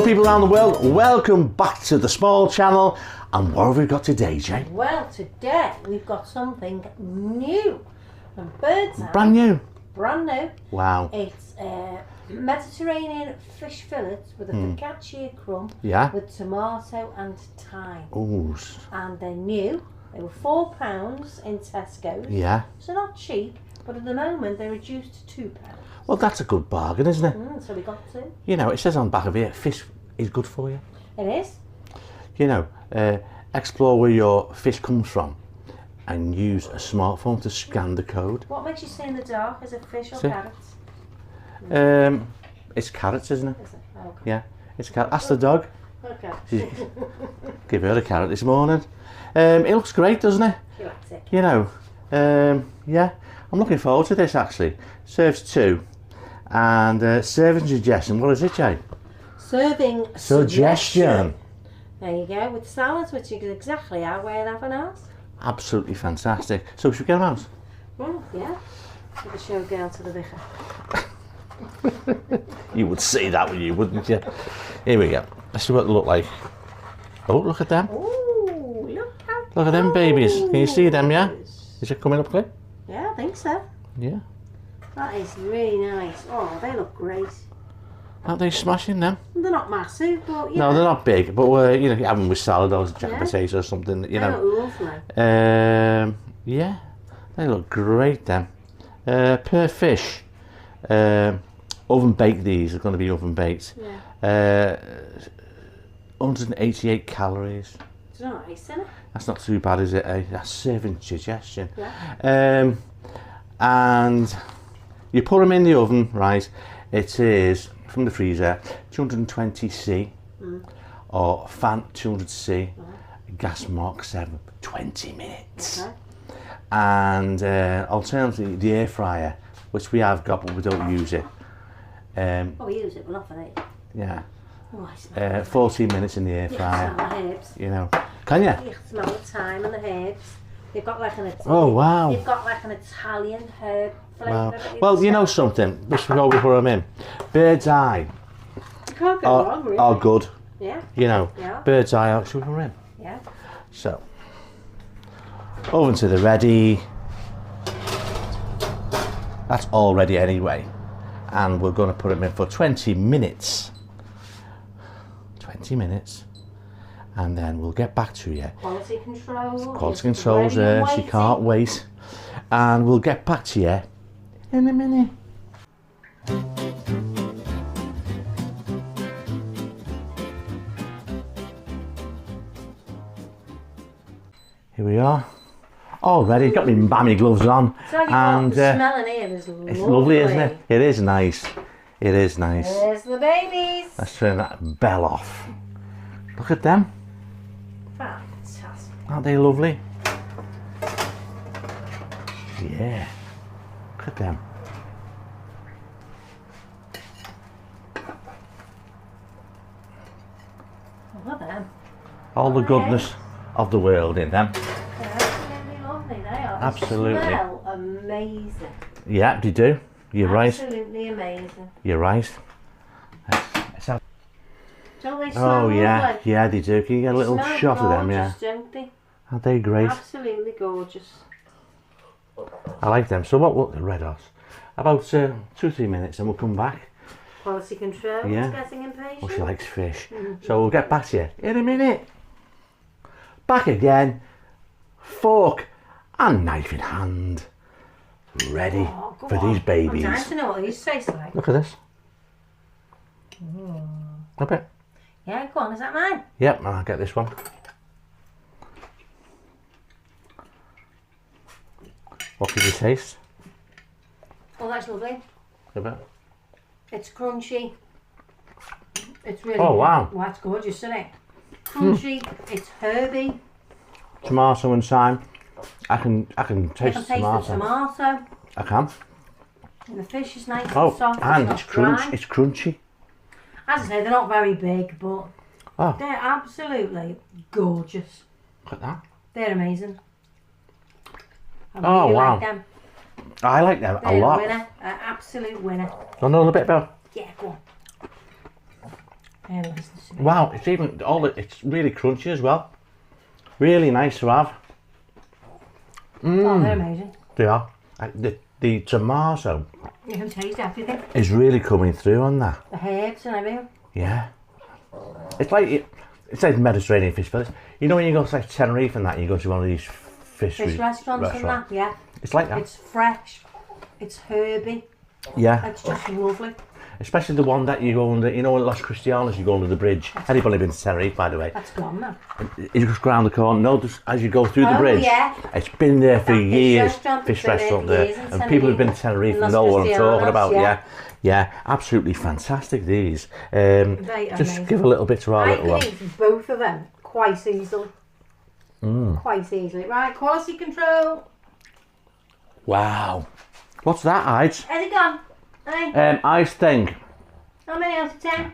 Hello people around the world, welcome back to the small channel. And what have we got today, Jay? Well, today we've got something new. A bird's eye. Brand new. Brand new. Wow. It's Mediterranean fish fillets with a focaccia crumb with tomato and thyme. Ooh. And they're new. They were £4 in Tesco. Yeah. So not cheap, but at the moment they're reduced to £2. Well, that's a good bargain, isn't it? So we got two. You know, it says on the back of here, fish is good for you. It is. You know, explore where your fish comes from and use a smartphone to scan the code. What makes you see in the dark? Is it fish or carrots? It's carrots, isn't it? Is it? Oh, okay. Yeah, it's a carrot. Ask the dog. Okay. Give her a carrot this morning. It looks great, doesn't it? She likes it. You know, yeah, I'm looking forward to this actually. Serves two. And serving suggestion, what is it, Jay? Serving Suggestion. There you go, with salads, which is exactly how we're having ours. Absolutely fantastic. So should we get them out? Well, yeah. Give a show girl to the vicar. You would see that, would you, wouldn't you? Here we go. Let's see what they look like. Oh, look at them. Ooh, Look at them babies. Can you see them, yeah? Is it coming up clear? Yeah, I think so. Yeah. That is really nice. Oh, they look great. Aren't they smashing them? They're not massive, but yeah. No, they're not big, but you know, you have them with salad or jack potatoes or something, you know. They look lovely. Yeah, they look great then. Per fish, oven baked, these are going to be oven baked. Yeah. 188 calories. It's nice, isn't it? That's not too bad, is it? That's serving suggestion. Yeah. And you put them in the oven, right? It is from the freezer, 220C or fan 200C, gas mark 7, 20 minutes. Okay. And alternatively, the air fryer, which we have got, but we don't use it. Oh, we use it, we're not for it. Yeah. Oh, I smell 14 minutes in the air fryer. You can smell the herbs. You know, can you? You can smell the thyme and the herbs. They've got like an wow. They've got like an Italian herb flavour. Wow. Well, you know something, just before we put them in, bird's eye You can't go wrong, really. are good. Yeah. You know, bird's eye are, should we put them in? Yeah. So, oven to the ready. That's all ready anyway. And we're going to put them in for 20 minutes. 20 minutes. And then we'll get back to you. Quality control. Quality control's there, she can't wait. And we'll get back to you in a minute. Here we are. All ready, got my mammy gloves on. And the smell in here is lovely. It's lovely, isn't it? It is nice. It is nice. There's the babies. Let's turn that bell off. Look at them. Fantastic. Aren't they lovely? Yeah. Look at them. Look at them. All the goodness of the world in them. They're absolutely lovely, they are. Absolutely. They smell amazing. Yeah, they do. You're right. Absolutely amazing. You're right. Let's have... Don't they smell lovely? Yeah, they do. Can you get a little shot of them? Yeah. Don't they? Aren't they great? Absolutely gorgeous. I like them. So what? Look, the red hot. About 2-3 minutes, and we'll come back. Quality control. Yeah. It's getting impatient. Well, she likes fish, so we'll get back to you in a minute. Back again. Fork and knife in hand, ready for these babies. I'm dying to know what these taste like. Look at this. A bit. Yeah, go on. Is that mine? Yep, I'll get this one. What did you taste? Oh, that's lovely. A bit. It's crunchy. It's really Oh, wow. Well, that's gorgeous, isn't it? Crunchy. It's herby. Tomato and thyme. I can taste the tomato. The tomato. I can. And the fish is nice Oh, and soft. and it's it's crunchy. It's crunchy. As I say, they're not very big, but they're absolutely gorgeous. Look at that. They're amazing. I Oh, really wow. like them. I like them They're a lot. Winner, an absolute winner. Want to know a bit about? Yeah, go on. Wow, it's even it's really crunchy as well. Really nice to have. Oh, they're amazing. They are. The tomato You can taste everything. is really coming through on that. The herbs and everything. Yeah. It's like Mediterranean fish fillets. You know when you go to like Tenerife and that, you go to one of these fish restaurants and that, yeah. It's like that. It's fresh. It's herby. Yeah. It's just lovely. Especially the one that you go under, you know, in Los Cristianos, you go under the bridge. Anybody been to Tenerife, by the way? That's gone now. You just go around the corner. No, just as you go through the bridge. Yeah. It's been there for years. Fish restaurant there. And people who've been to Tenerife know what I'm talking about. Yeah. Yeah, absolutely fantastic, these. Just give a little bit to our little one. I can eat both of them quite easily. Quite easily. Right, quality control. Wow. What's that, Ides? Has it gone? Hey. I think How many out of 10?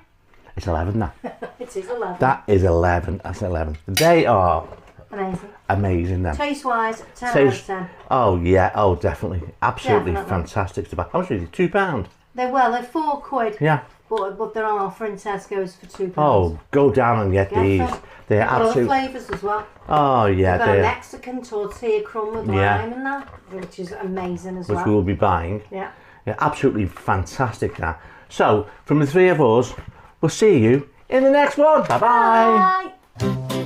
it's 11 now. It is 11. That is 11. That's 11. They are Amazing. amazing then. Taste-wise, 10 out Taste- of 10. Oh yeah, oh definitely. Absolutely Definitely. fantastic tobacco. How much is it? £2? They're £4. Yeah. But they're on offer in Tesco's for £2. Oh, go down and get these. them. They're Got other absolutely. flavours as well. Oh yeah, They've got a they're Mexican tortilla crumb with Yeah. lime and that, which is amazing as which well. we will be buying. Yeah. Yeah, absolutely fantastic now. So, from the three of us, we'll see you in the next one. Bye bye. Bye.